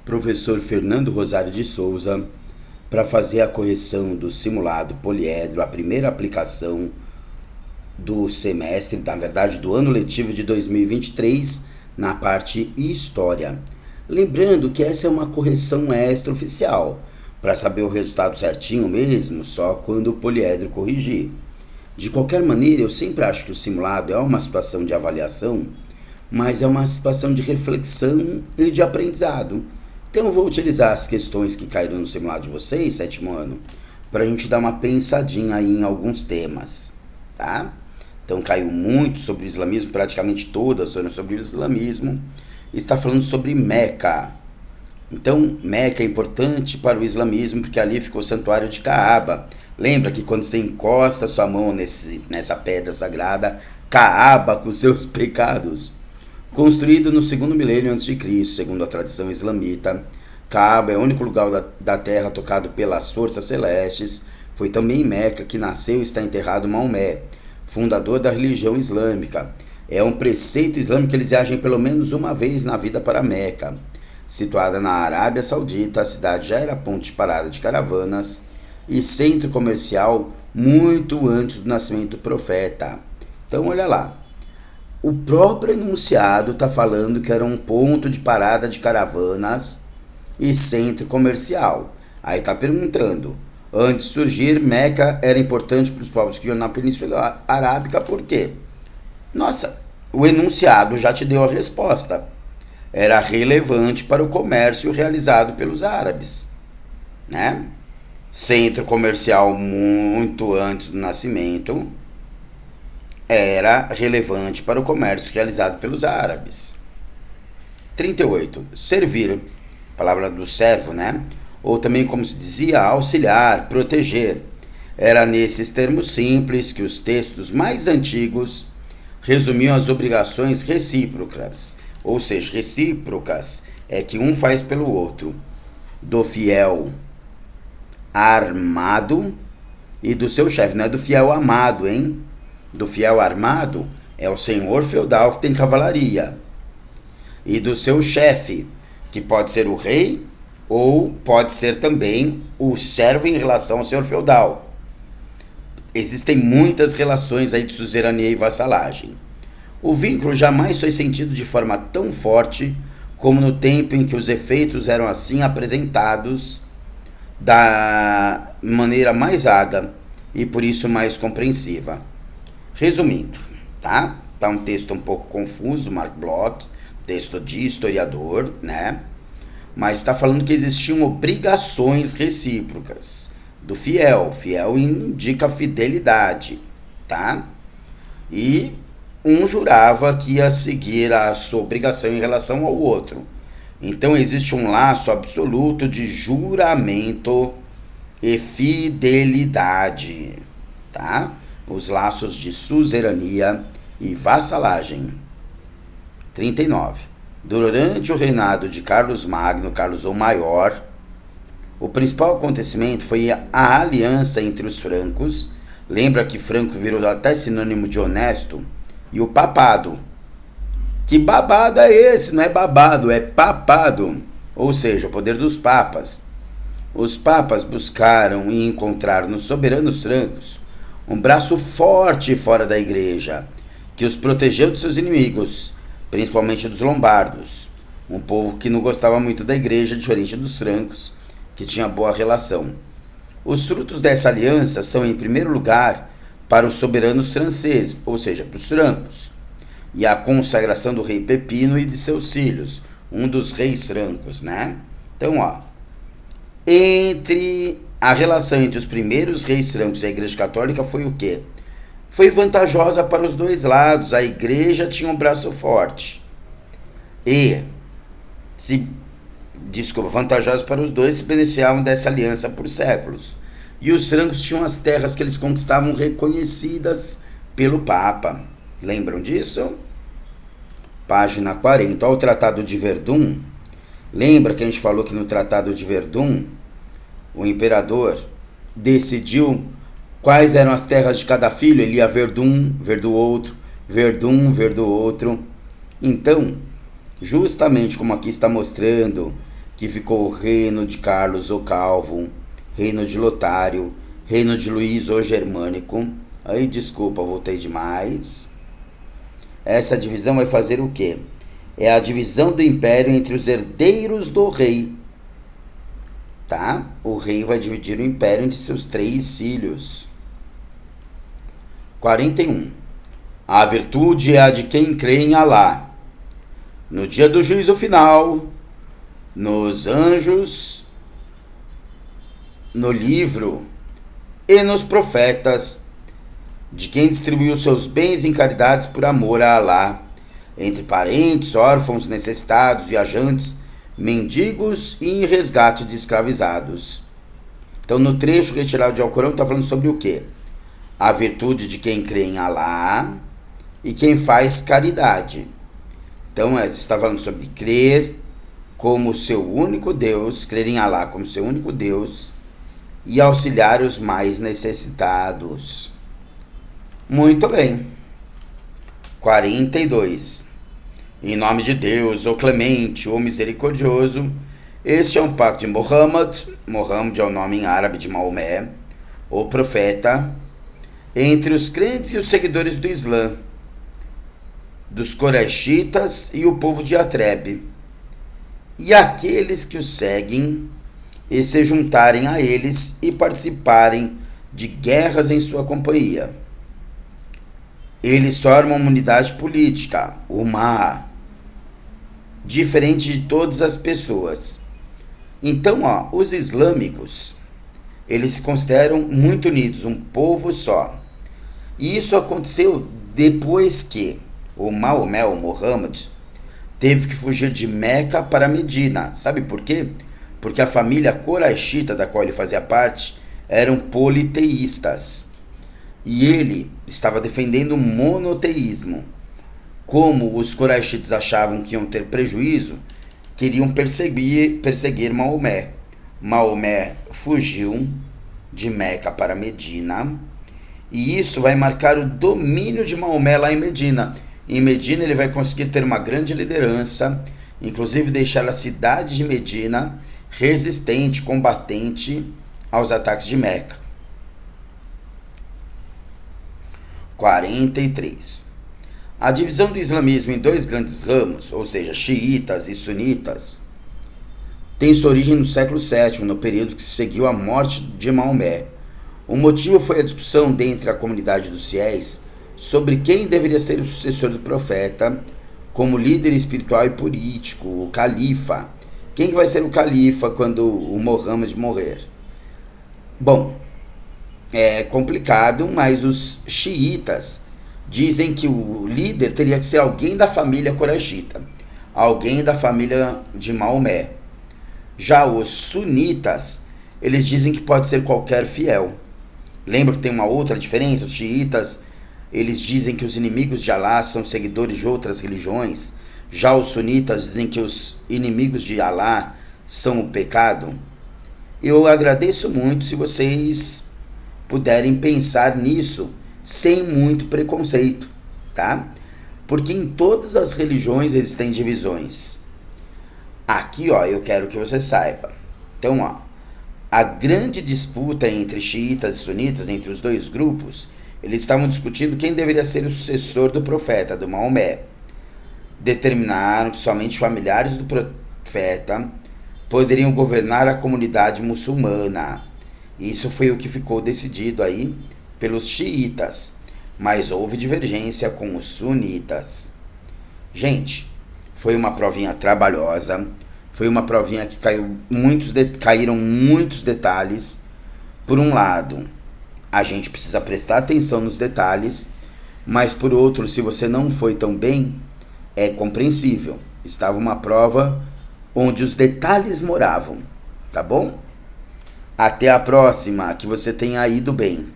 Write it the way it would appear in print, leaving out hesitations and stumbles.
professor Fernando Rosário de Souza, para fazer a correção do simulado poliedro, a primeira aplicação do semestre, na verdade do ano letivo de 2023, na parte História. Lembrando que essa é uma correção extraoficial, para saber o resultado certinho mesmo, só quando o poliedro corrigir. De qualquer maneira, eu sempre acho que o simulado é uma situação de avaliação, mas é uma situação de reflexão e de aprendizado. Então eu vou utilizar as questões que caíram no simulado de vocês, sétimo ano, para a gente dar uma pensadinha aí em alguns temas, tá? Então caiu muito sobre o islamismo, praticamente todas foram sobre o islamismo. Está falando sobre Meca. Então, Meca é importante para o islamismo porque ali ficou o santuário de Caaba. Lembra que quando você encosta sua mão nessa pedra sagrada, Caaba com seus pecados. Construído no segundo milênio antes de Cristo, segundo a tradição islamita, Caaba é o único lugar da terra tocado pelas forças celestes. Foi também em Meca que nasceu e está enterrado Maomé, fundador da religião islâmica. É um preceito islâmico que eles viajem pelo menos uma vez na vida para Meca. Situada na Arábia Saudita, a cidade já era ponto de parada de caravanas e centro comercial muito antes do nascimento do profeta. Então olha lá, o próprio enunciado está falando que era um ponto de parada de caravanas e centro comercial. Aí está perguntando, antes de surgir, Meca era importante para os povos que iam na Península Arábica, por quê? Nossa, o enunciado já te deu a resposta. Era relevante para o comércio realizado pelos árabes, né? Centro comercial muito antes do nascimento era relevante para o comércio realizado pelos árabes. 38. Servir, palavra do servo, né? Ou também, como se dizia, auxiliar, proteger. Era nesses termos simples que os textos mais antigos resumiam as obrigações recíprocas, ou seja, recíprocas é que um faz pelo outro, do fiel armado e do seu chefe, não é do fiel amado, hein? Do fiel armado é o senhor feudal que tem cavalaria, e do seu chefe, que pode ser o rei ou pode ser também o servo em relação ao senhor feudal. Existem muitas relações aí de suzerania e vassalagem. O vínculo jamais foi sentido de forma tão forte como no tempo em que os efeitos eram assim apresentados da maneira mais vaga e por isso mais compreensiva. Resumindo, tá? Tá um texto um pouco confuso do Mark Bloch, texto de historiador, né? Mas está falando que existiam obrigações recíprocas do fiel. Fiel indica fidelidade, tá? E um jurava que ia seguir a sua obrigação em relação ao outro. Então existe um laço absoluto de juramento e fidelidade, tá? Os laços de suzerania e vassalagem. 39. Durante o reinado de Carlos Magno, Carlos o Maior, o principal acontecimento foi a aliança entre os francos. Lembra que Franco virou até sinônimo de honesto? E o papado. Que babado é esse? Não é babado, é papado. Ou seja, o poder dos papas. Os papas buscaram e encontraram nos soberanos francos um braço forte fora da igreja, que os protegeu de seus inimigos, principalmente dos lombardos, um povo que não gostava muito da igreja, diferente dos francos, que tinha boa relação. Os frutos dessa aliança são, em primeiro lugar, para os soberanos franceses, ou seja, para os francos, e a consagração do rei Pepino e de seus filhos, um dos reis francos, né? Então, ó, a relação entre os primeiros reis francos e a igreja católica foi o quê? Foi vantajosa para os dois lados, a igreja tinha um braço forte. Vantajosa para os dois, se beneficiavam dessa aliança por séculos. E os francos tinham as terras que eles conquistavam reconhecidas pelo Papa. Lembram disso? Página 40. Olha o Tratado de Verdun. Lembra que a gente falou que no Tratado de Verdun, o imperador decidiu quais eram as terras de cada filho? Ele ia Verdun, ver do outro, Verdun, ver do outro. Então, justamente como aqui está mostrando que ficou o reino de Carlos o Calvo, reino de Lotário, reino de Luís o Germânico. Aí, desculpa, voltei demais. Essa divisão vai fazer o quê? É a divisão do império entre os herdeiros do rei. Tá? O rei vai dividir o império entre seus 3 filhos. 41. A virtude é a de quem crê em Alá. No dia do juízo final, nos anjos, no livro e nos profetas, de quem distribuiu seus bens em caridades por amor a Alá, entre parentes, órfãos, necessitados, viajantes, mendigos e em resgate de escravizados. Então, no trecho retirado de Alcorão, está falando sobre o quê? A virtude de quem crê em Alá e quem faz caridade. Então, está falando sobre crer como seu único Deus, crer em Alá como seu único Deus e auxiliar os mais necessitados. Muito bem. 42. Em nome de Deus, o Clemente, o Misericordioso, este é um pacto de Muhammad. Muhammad é o nome em árabe de Maomé, o profeta, entre os crentes e os seguidores do Islã, dos Coraxitas e o povo de Atrebe, e aqueles que os seguem e se juntarem a eles e participarem de guerras em sua companhia. Eles formam uma unidade política, uma diferente de todas as pessoas. Então, os islâmicos, eles se consideram muito unidos, um povo só. E isso aconteceu depois que o Maomé, o Muhammad, teve que fugir de Meca para Medina. Sabe por quê? Porque a família Coraxita, da qual ele fazia parte, eram politeístas. E ele estava defendendo o monoteísmo. Como os Coraxitas achavam que iam ter prejuízo, queriam perseguir Maomé. Maomé fugiu de Meca para Medina, e isso vai marcar o domínio de Maomé lá em Medina. Em Medina ele vai conseguir ter uma grande liderança, inclusive deixar a cidade de Medina resistente, combatente aos ataques de Meca. 43. A divisão do islamismo em 2 grandes ramos, ou seja, xiitas e sunitas, tem sua origem no século VII, no período que se seguiu à morte de Maomé. O motivo foi a discussão dentre a comunidade dos fiéis sobre quem deveria ser o sucessor do profeta como líder espiritual e político, o califa. Quem vai ser o califa quando o Muhammad morrer? Bom, é complicado, mas os xiitas dizem que o líder teria que ser alguém da família Coraxita, alguém da família de Maomé. Já os sunitas, eles dizem que pode ser qualquer fiel. Lembra que tem uma outra diferença? Os xiitas, eles dizem que os inimigos de Alá são seguidores de outras religiões. Já os sunitas dizem que os inimigos de Alá são o pecado. Eu agradeço muito se vocês puderem pensar nisso sem muito preconceito, tá? Porque em todas as religiões existem divisões. Aqui, eu quero que você saiba. Então, a grande disputa entre xiitas e sunitas, entre os 2 grupos, eles estavam discutindo quem deveria ser o sucessor do profeta, do Maomé. Determinaram que somente familiares do profeta poderiam governar a comunidade muçulmana. Isso foi o que ficou decidido aí pelos xiitas, mas houve divergência com os sunitas. Gente, foi uma provinha trabalhosa, foi uma provinha que caíram muitos detalhes. Por um lado, a gente precisa prestar atenção nos detalhes, mas por outro, se você não foi tão bem, é compreensível. Estava uma prova onde os detalhes moravam, tá bom? Até a próxima, que você tenha ido bem.